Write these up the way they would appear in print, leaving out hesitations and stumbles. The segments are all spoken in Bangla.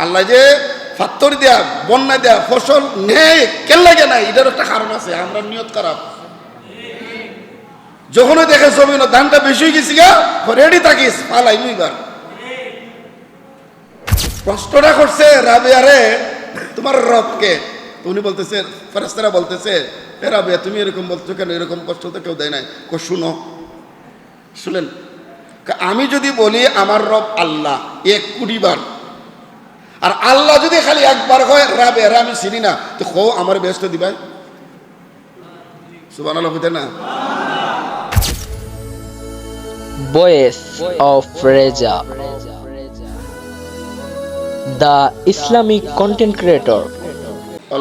আল্লাহ যে পাথর দেয়া বন্যা দেয়া ফসল নেই কেন লাগে না, এটার একটা কারণ আছে, আমরা নিয়ত খারাপ। যখনই দেখে জমিন ধানটা বেশি হয়ে গেছি গা, রেডি থাকিস পালাই মুইবার। প্রশ্নটা করছে রাবিয়া রে তোমার রবকে, উনি বলতেছে, ফেরেশতারা বলতেছে এ রাবিয়া তুমি এরকম বলছো কেন, এরকম কষ্ট তো কেউ দেয় নাই। শুনো, শুনেন, আমি যদি বলি আমার রব আল্লাহ 1 কোটি বার, আর আল্লাহ যদি খালি একবার হয় রাবিয়া রে আমি চিনি না, তো কো আমার বেহেশত দিবাই? সুবহানাল্লাহ হইতে না? Voice of Reza, the Islamic content creator.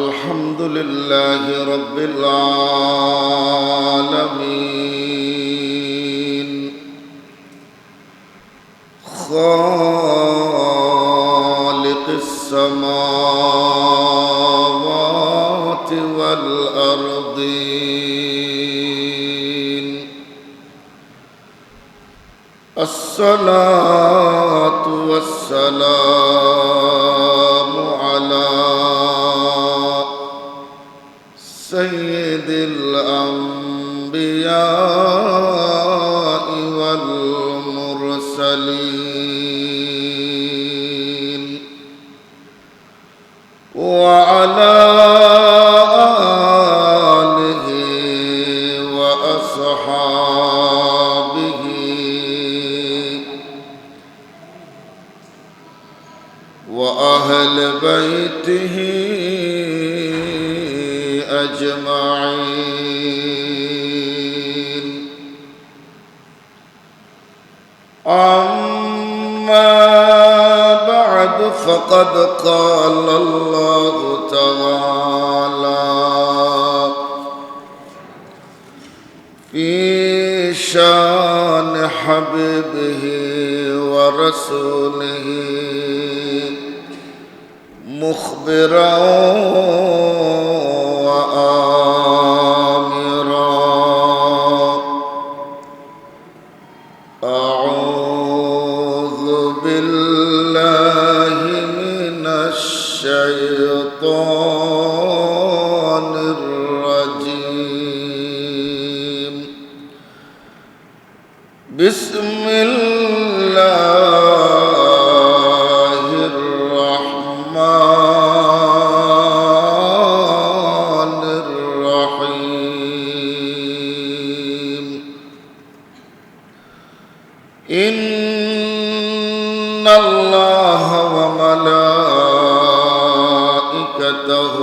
আলহামদুলিল্লাহি রাব্বিল আলামিন, খালিকিস সামাওয়াতি ওয়াল আরদিন, الصلاة والسلام على سيد الأنبياء والمرسلين وعلى آله وأصحابه وأهل بيته أجمعين. أما بعد فقد قال الله تعالى في شان حبيبه ورسوله مخبرا وآمرا: أعوذ بالله من الشيطان الرجيم. بسم الله إن الله وملائكته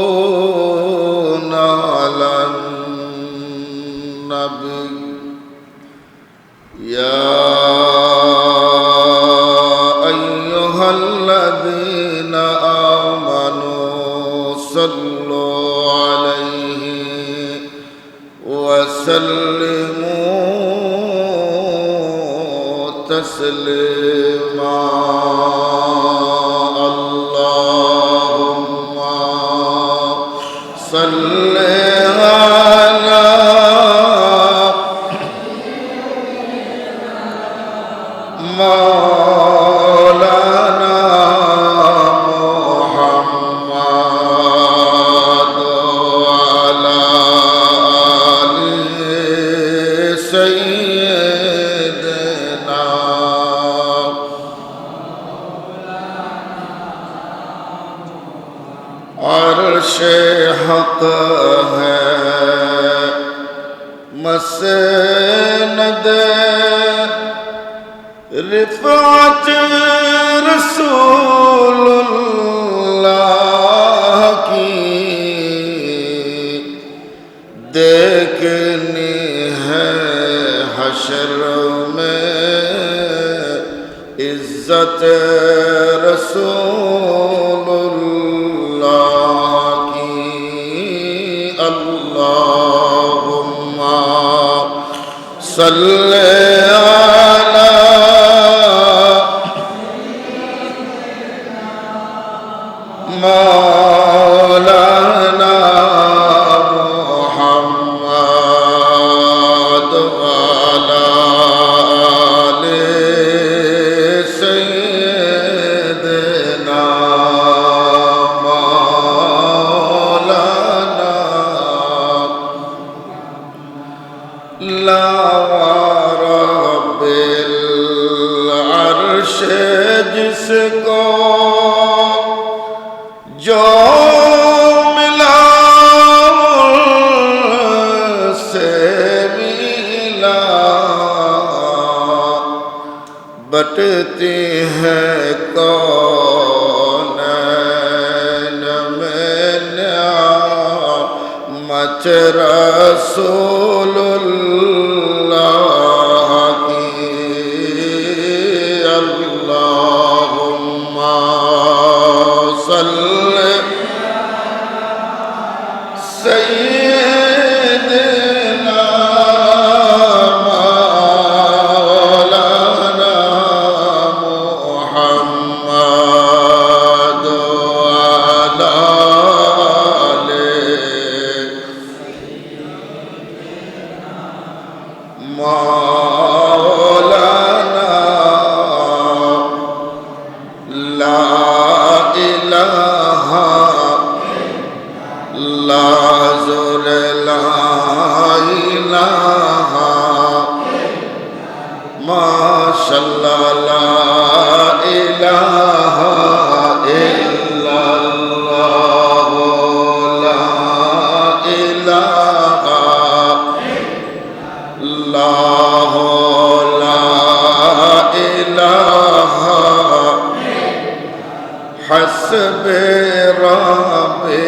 يصلون على النبي يا أيها الذين آمنوا صلوا عليه وسلموا تسليما. اللهم صل على مولانا محمد وعلى سيدنا عرش حق ہے مسند رفعت رسول اللہ کی دیکھنی ہے حشر میں عزت رسول اللہ کی. اللہم صل علی مولانا محمد وعلى آل से जिसको जो मिला से मिला बटती है कौनैन में नियामत रसूलुल्लाह की। अल्लाहुम्मा सल्लि सय्यिदना मौलाना मुहम्मद अला मौलाना ला इलाहा ला ज़ुर ला इलाहा माशअल्लाह ला इलाहा इल्लल्लाह ला इलाहा ला इलाहा हस्बे रब्बे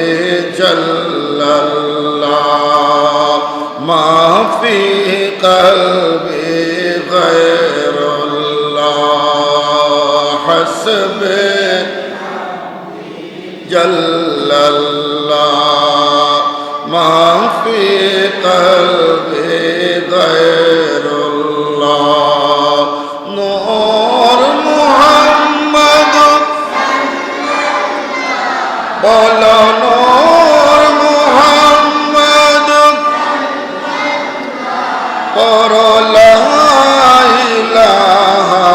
जल्लल्लाह मा फी क़ल्बी गैरुल्लाह हस्बे जल्लल्लाह मा फी क़ल्बी गैरुल्लाह नूर मुहम्मद बोलो नूर मुहम्मद पढ़ो ला इलाहा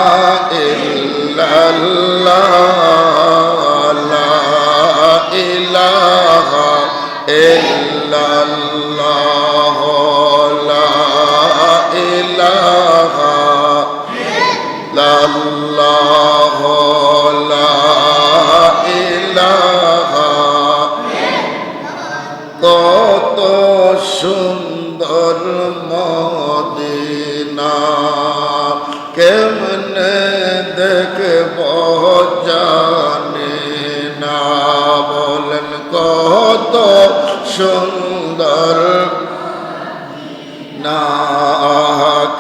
इल्लल्लाह ला इलाहा इल्लल्लाह ला इलाहा इल्लल्लाह ला इलाहा কত সুন্দর মদিনা কেমনে দেখব জানি না বলেন কত সুন্দর না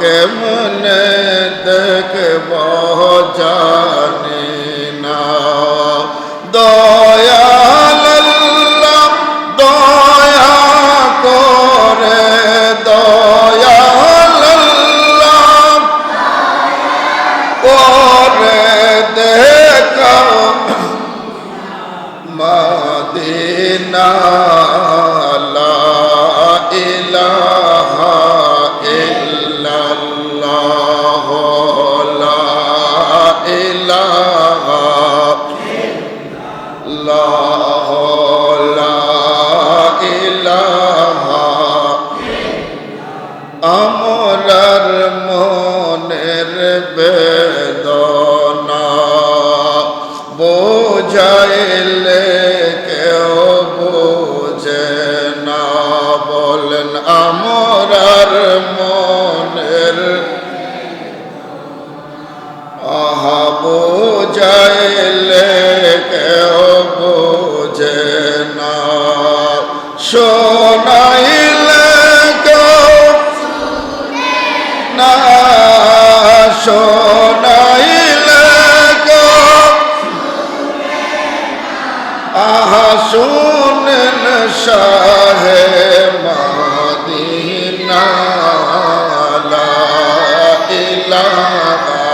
কেমনে দেখব জানি না দয়াল আল্লাহ দয়া করে দয়াল আল্লাহ করে দেখাও মদিনা লা ইলাহা ইল্লাল্লাহ লা ইলাহা লা ইলাহা আমরার মনের বেদনা বোঝাইলে কেউ বোঝে না বলেন আমরার মনের আহা বোঝাইলে কেউ বোঝে না শোনাইলে কেউ না শোনাইলে কেউ আহা শুনেন শাহে মদিনা লা ইলাহা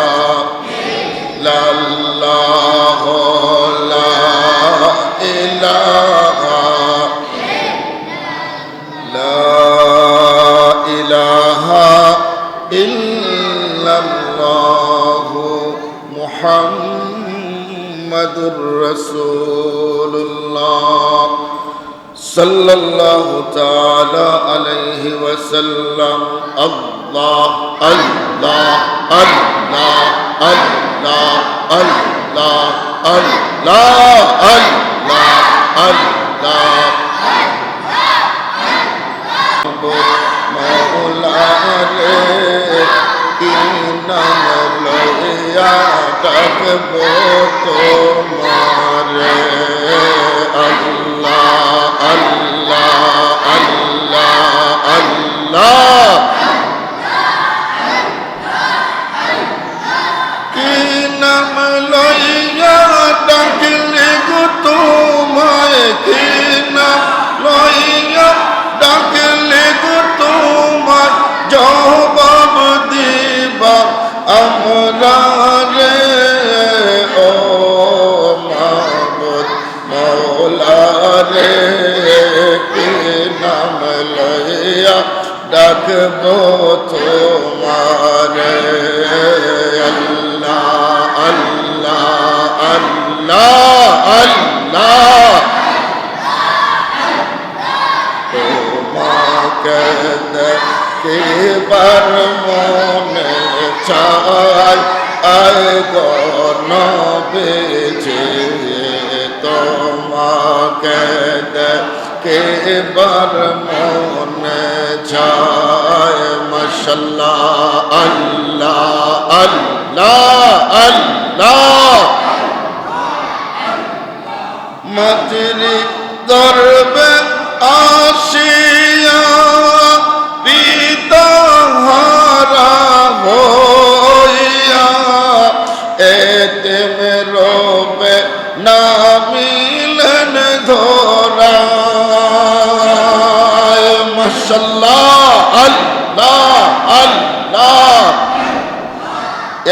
ইল্লাল্লাহ লা ইলাহা লা ইলাহা ইল্লাল্লাহ মুহাম্মাদুর রাসূলুল্লাহ সাল্লাল্লাহু তাআলা আলাইহি ওয়াসাল্লাম আল্লাহ আল্লাহ আল্লাহ আল্লাহ আল্লাহ আল্লাহ আল্লাহ আল্লাহ মৌলা রে কি নাম লইয়া ডাকবো তোমারে আল্লাহ আল্লাহ আল্লাহ আল্লাহ কি নাম লইয়া ডাকলে গো তোমায় কি নাম লইয়া ডাকলে গো তোমার জবাব দিবা আমরা রে ও মাবুদ মৌলা রে কি নাম লইয়া ডাকবো তোমারে আল্লাহ আল্লাহ আল্লাহ আল্লাহ তোমাকে দেখিবার মনে চাই আয় গো নবীজি তোমাকে দেখিবার মনে চাই মাশাআল্লাহ আল্লাহ আল্লাহ আল্লাহ মাতৃ গর্বে আসিয়া পিতা হারা হইয়া এতিম রূপে নামিলেন ধরা মাশাআল্লাহ আল্লাহ আল্লাহ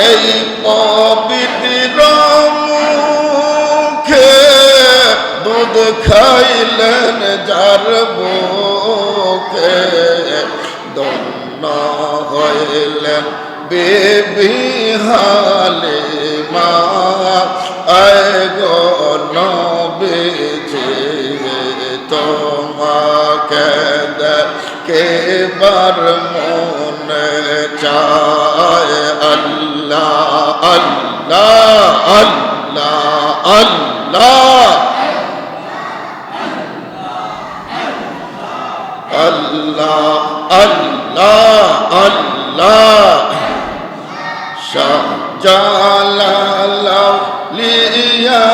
এই পবিত্র মুখে দুধ খাইলেন যার বুকে ধন্য হইলেন বেবি হালিমা আয় গো নবীজি তোমাকে দেখিবার মনে চায় আল্লাহ আল্লাহ আল্লাহ আল্লাহ আল্লাহ আল্লাহ আল্লাহ শাহজালালিয়া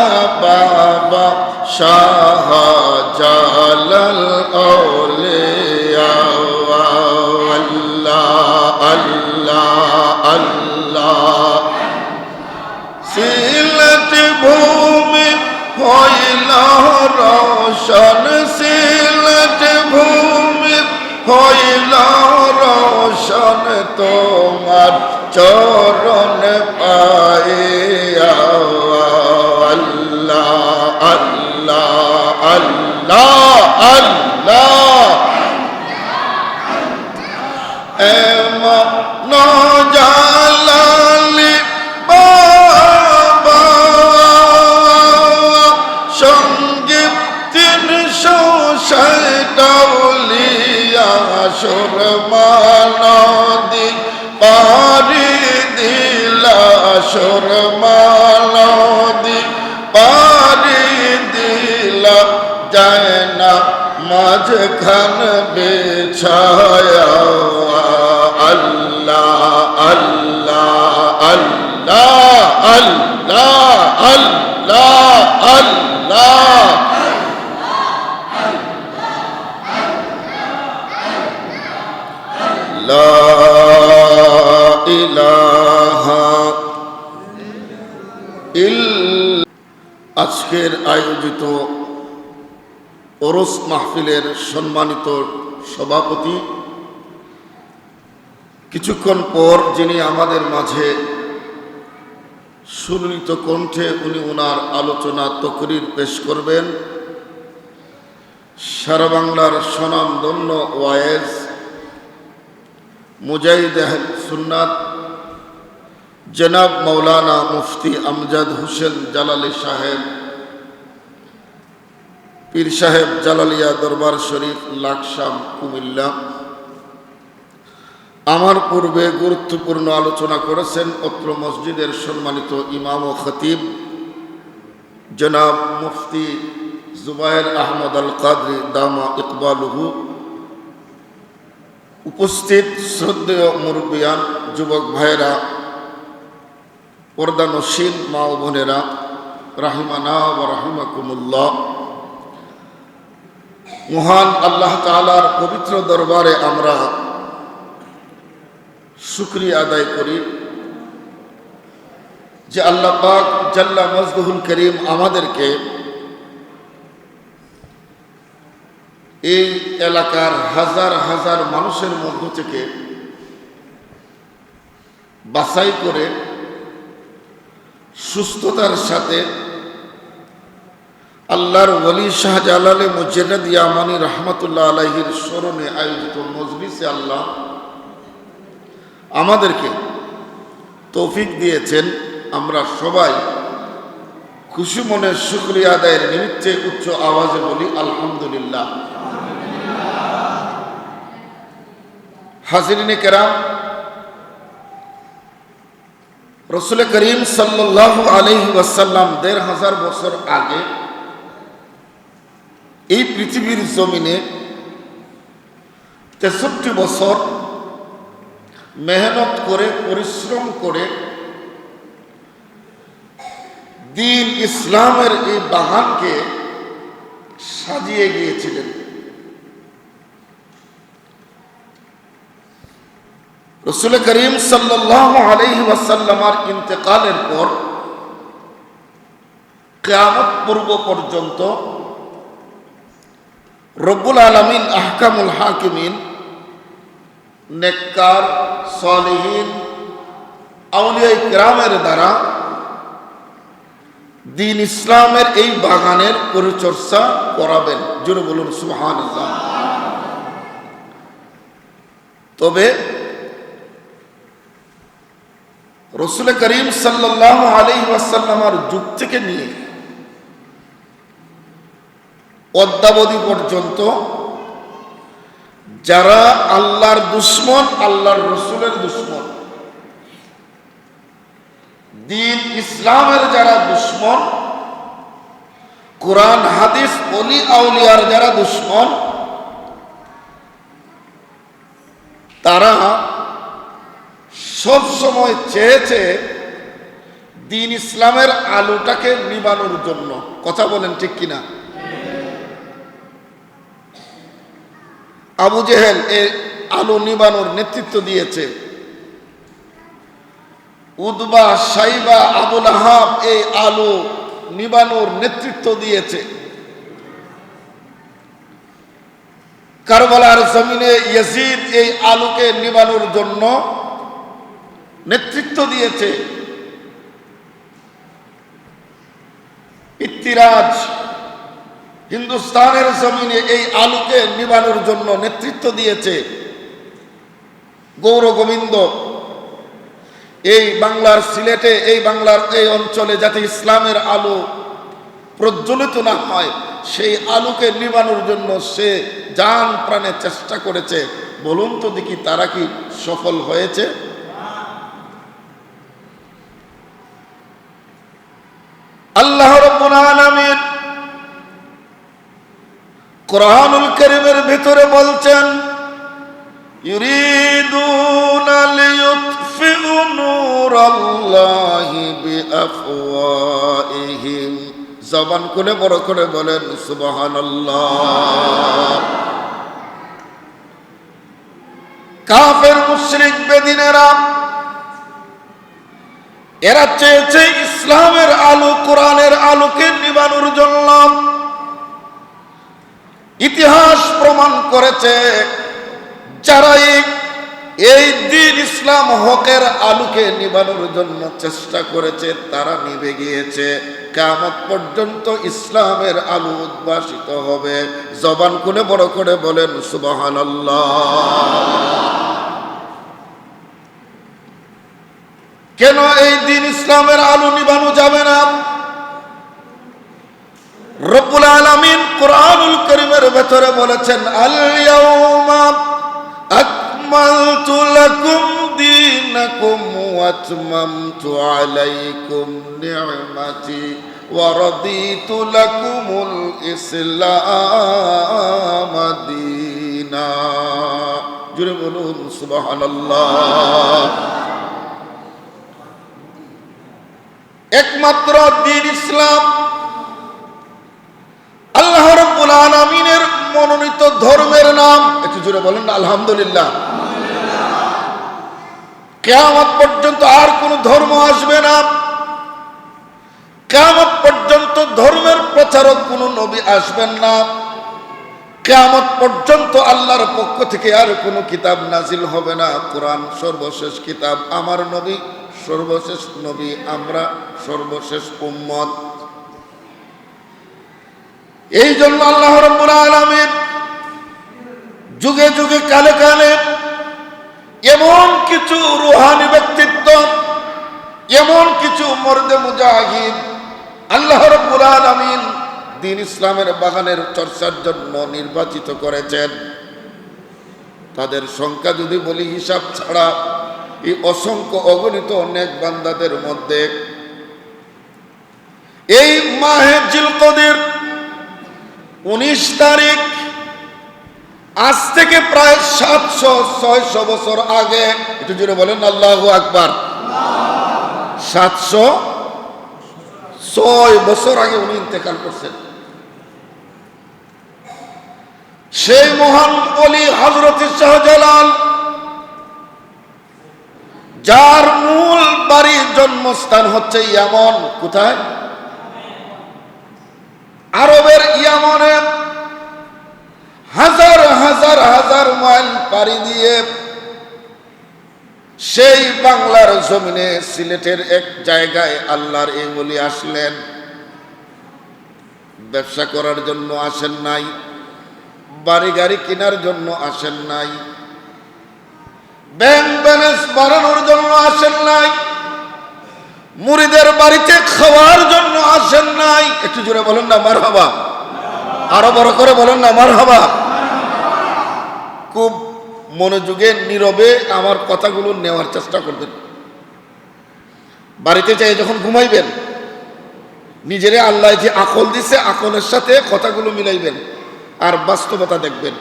বাবা শাহজালাল আউলিয়া আল্লাহ আল্লাহ আল্লাহ সিলেট ভূমি হইল রোশন সিলেট ভূমি হইল রোশন তোমার চরণ পাইয়া আল্লাহ আল্লাহ আল্লাহ আল্লাহ এমন জালালি বাবা সঙ্গীত 360 আউলিয়া সুরমা নদী পারি দিলা সুরমা নদী পারি দিলা যায় না মাঝখান বিছায়া আল্লাহ আল্লাহ আল্লাহ আল্লাহ আল্লাহ আল্লাহ লা ইলাহা ইল্লা আজকের আয়োজিত ওরস মাহফিলের সম্মানিত সভাপতি কিছুক্ষণ পর যিনি আমাদের মাঝে সুললিত কণ্ঠে উনি ওনার আলোচনা তকরির পেশ করবেন সারা বাংলার স্বনামধন্য ওয়াইজ মুজাহিদ আহলে সুন্নাত জনাব মৌলানা মুফতি আমজাদ হোসেন জালালি সাহেব পীর সাহেব জালালিয়া দরবার শরীফ লাকসাম কুমিল্লা আমার পূর্বে গুরুত্বপূর্ণ আলোচনা করেছেন অত্র মসজিদের সম্মানিত ইমাম ও খতিব জনাব মুফতি জুবায়ের আহমদ আল কাদরি দামা ইকবালুহু। উপস্থিত শ্রদ্ধেয় মুরব্বিয়ান, যুবক ভাইয়েরা, পর্দানশীল মা ও বোনেরা, রাহিমানা ওয়া রাহিমাকুমুল্লাহ। মহান আল্লাহ তাআলার পবিত্র দরবারে আমরা শুকরিয়া আদায় করি যে আল্লাহ পাক জাল্লা মজদুহুল করিম আমাদেরকে এই এলাকার হাজার হাজার মানুষের মধ্য থেকে বাছাই করে সুস্থতার সাথে আল্লাহর ওলি শাহজালালে মুজাদ্দিদ ইয়ামানি রহমাতুল্লাহ আলাইহির স্মরণে আয়োজিত মজলিসে আল্লাহ আমাদেরকে তৌফিক দিয়েছেন। আমরা সবাই খুশি মনে শুকরিয়া আদায়ের নিমিত্তে উচ্চ আওয়াজে বলি আলহামদুলিল্লাহ। হাজিরিনে কেরাম, রসুল করিম সাল্লাল্লাহু আলাইহি ওয়াসাল্লাম ১৫০০ বছর আগে এই পৃথিবীর জমিনে ৬৩ বছর মেহনত করে পরিশ্রম করে দ্বীন ইসলামের এই বাগানকে সাজিয়ে গিয়েছিলেন। রসুল করিম সাল্লাল্লাহু আলাইহি ওয়াসাল্লামের ইন্তেকালের পর কিয়ামত পূর্ব পর্যন্ত রব্বুল আলামিন আহকামুল হাকিমিন, নেককার, সালেহীন, আউলিয়া কিরামের দ্বারা দ্বীন ইসলামের এই বাগানের পরিচর্যা করাবেন। জোরে বলুন সুবহানাল্লাহ। তবে রসুল করিম সাল্লাল্লাহু আলাইহি ওয়াসাল্লামের যুগ থেকে নিয়ে অদ্যাবধি পর্যন্ত যারা আল্লাহর দুশ্মন, আল্লাহর রসুলের দুশ্মন, দ্বীন ইসলামের যারা দুশ্মন, কোরআন হাদিস ওলি আউলিয়ার যারা দুশ্মন, তারা সব সময় চেয়েছে দ্বীন ইসলামের আলোটাকে নিবানোর জন্য। কথা বলেন ঠিক কিনা? আবু জেহেল এই আলো নিবানোর নেতৃত্ব দিয়েছে। উদবা, সাইবা, আবুল আহাব এই আলো নিবানোর নেতৃত্ব দিয়েছে। কারবালার জমিনে ইয়াজিদ এই আলোকে নিবানোর জন্য নেতৃত্ব দিয়েছে। ইত্তিরাজ হিন্দুস্তানের জমিনে এই আলোকে নিবানোর জন্য নেতৃত্ব দিয়েছে। গৌর গোবিন্দ এই বাংলার সিলেটে, এই বাংলার এই অঞ্চলে যাতে ইসলামের আলো প্রজ্বলিত না হয় সেই আলোকে নিবানোর জন্য সে জান প্রাণে চেষ্টা করেছে। বলুন তো দেখি তারা কি সফল হয়েছে? আল্লাহ রাব্বুল আলামিন কোরআনুল কারীমের ভিতরে বলছেন, ইউরিদুনা লিয়ুতফিউ নূরাল্লাহি বিআফওয়াহিহিম। জবান খুলে বড় করে বলেন সুবহানাল্লাহ। কাফের মুশরিক বেদিনেরা এরা চেয়েছে ইসলামের আলো, কোরআনের আলোকে নিবানোর জন্য। ইতিহাস প্রমাণ করেছে যারা এই দ্বীন ইসলাম হকের আলোকে নিবানোর জন্য চেষ্টা করেছে তারা নিভে গিয়েছে। কিয়ামত পর্যন্ত ইসলামের আলো উদ্ভাসিত হবে। জবান খুলে বড় করে বলেন সুবহানাল্লাহ। কেন এই দ্বীন ইসলামের আলো নিবানো যাবে না? রব্বুল আলামিন কোরআনুল কারীমের ভেতরে বলেছেন, আল ইয়াউমা أكملت لكم دينكم وأتممت عليكم نعمتي ورضيت لكم الإسلام دينا জোরে বলুন সুবহানাল্লাহ। একমাত্র দ্বীন ইসলাম, আল্লাহ রাব্বুল আলামিনের মনোনীত ধর্মের নাম। একটু জোরে বলেন না আলহামদুলিল্লাহ। কিয়ামত পর্যন্ত আর কোন ধর্ম আসবে না, কিয়ামত পর্যন্ত ধর্মের প্রচারক কোন নবী আসবেন না, কিয়ামত পর্যন্ত আল্লাহর পক্ষ থেকে আর কোন কিতাব নাজিল হবে না। কোরআন সর্বশেষ কিতাব, আমার নবী সর্বশেষ নবী, আমরা সর্বশেষ উম্মত। এই জন্য আল্লাহ রাব্বুল আলামিন যুগে যুগে কালে কালে এমন কিছু রূহানি ব্যক্তিত্ব, এমন কিছু মর্দে মুজাহিদ আল্লাহ রাব্বুল আলামিন দ্বীন ইসলামের বাগানের চর্চার জন্য নির্বাচিত করেছেন। তাদের সংখ্যা যদি বলি হিসাব ছাড়া, এই অসংখ্য অগণিত নেক বান্দাদের মধ্যে এই মাহে জিলকদের 19 তারিখ, আজ থেকে প্রায় 700-600 বছর আগে, একটু জোরে বলেন আল্লাহু আকবার, 706 বছর আগে উনি ইন্তেকাল করছেন। সেই মহান ওলি হযরত শাহজালাল, যার মূল বাড়ি জন্মস্থান হচ্ছে ইয়ামন। কোথায়? আরবের ইয়ামনে হাজার হাজার হাজার মাইল পাড়ি দিয়ে সেই বাংলার জমিনে সিলেটের এক জায়গায় আল্লাহর এই ওলি আসলেন। ব্যবসা করার জন্য আসেন নাই, বাড়ি গাড়ি কেনার জন্য আসেন নাই, ব্যাংক ব্যালেন্স বাড়ানোর জন্য আসেন নাই, মুরিদের বাড়িতে খাওয়ার জন্য আসেন নাই। একটু জোরে বলেন না মারহাবা, আরো বড় করে বলেন না মারহাবা। খুব মনোযোগে নীরবে আমার কথাগুলো নেওয়ার চেষ্টা করবেন। বাড়িতে যাই যখন ঘুমাইবেন, নিজেরে আল্লাহ যে আকল দিছে, আকলের সাথে কথাগুলো মিলাইবেন আর বাস্তবতা দেখবেন।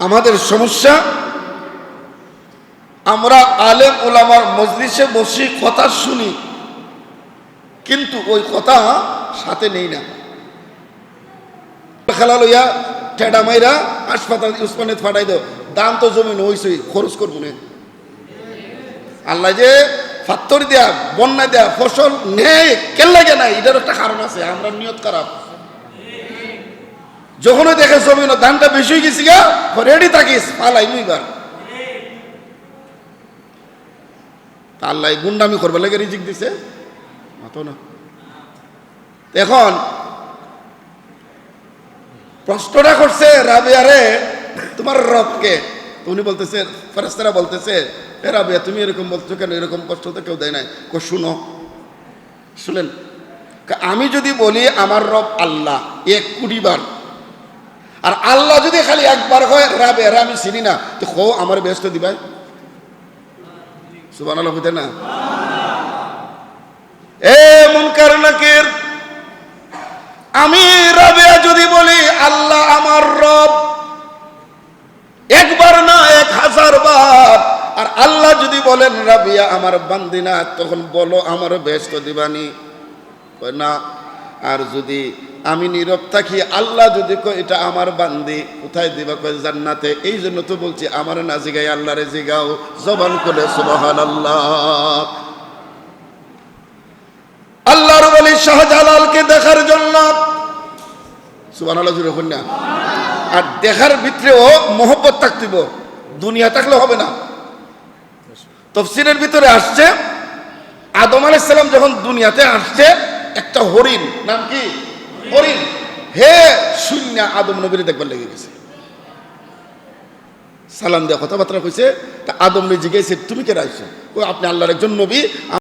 আমাদের সমস্যা, আমরা আলেম ওলামার মজলিসে বসি, কথা শুনি, কিন্তু ওই কথা সাথে নেই না। খেলা লইয়া ঠেডা মাইরা হাসপাতাল উসমানে ফাটাই দাও, দাম তো জমি হইছই, খরচ করবো না। আল্লাহ যে ফাত্তর দেয়া, বন্যা দেয়া ফসল নেই কেন লাগে নাই, এটার একটা কারণ আছে, আমরা নিয়ত খারাপ। যখনই দেখে জমি ধানটা বেশি হয়ে গেছি গা, রেডি থাকিস পালাই মুইবার। আল্লাহ গুন্ডামি করবার লাগে রিজিক দিছে না। এখন প্রশ্নটা করছে রাবিয়ারে, তোমার রবকে? উনি বলতেছে, ফেরেশতারা বলতেছে, এ রাবিয়া তুমি এরকম বলছো কেন, এরকম কষ্ট তো কেউ দেয় নাই। শুনো, শুনেন, আমি যদি বলি আমার রব আল্লাহ 1 কোটি বার, আর আল্লাহ যদি খালি একবার হয় রাবিয়ারে আমি চিনি না, তো আমার ব্যস্ত দিবাই সুবহানাল্লাহ হইতে না? এ মুনকার নাকির, আমি রাবিয়া যদি বলি আল্লাহ আমার রব, একবার না 1000 বার, আর আল্লাহ যদি বলেন রাবিয়া আমার বান্দিনা, তখন বলো আমার ব্যস্ত দিবানি না। আর যদি আমি নীরব থাকি, আল্লাহ যদি কয় এটা আমার বান্দি, কোথায় দিবা? কয় জান্নাতে। এই জন্য তো বলছি আমার না জিগাই আল্লাহরে জিগাও, জবান করে সুবহানাল্লাহ। আল্লাহর ওলি শাহজালালকে দেখার জন্য, সুবহানাল্লাহ জুড়ে হন না, আর দেখার ভিতরেও মোহব্বত থাকতিব, দুনিয়া থাকলে হবে না। তাফসীরের ভিতরে আসছে, আদম আলাইহিস সালাম যখন দুনিয়াতে আসছে, একটা হরিণ, নাম কি? হরিণ। হে শূন্য আদম নবীরে দেখবার লেগে গেছে, সালাম দেওয়া কথাবার্তা কইছে। তা আদম নবী জিজ্ঞেস, তুমি কে রাইছো? আপনি আল্লাহর একজন নবী।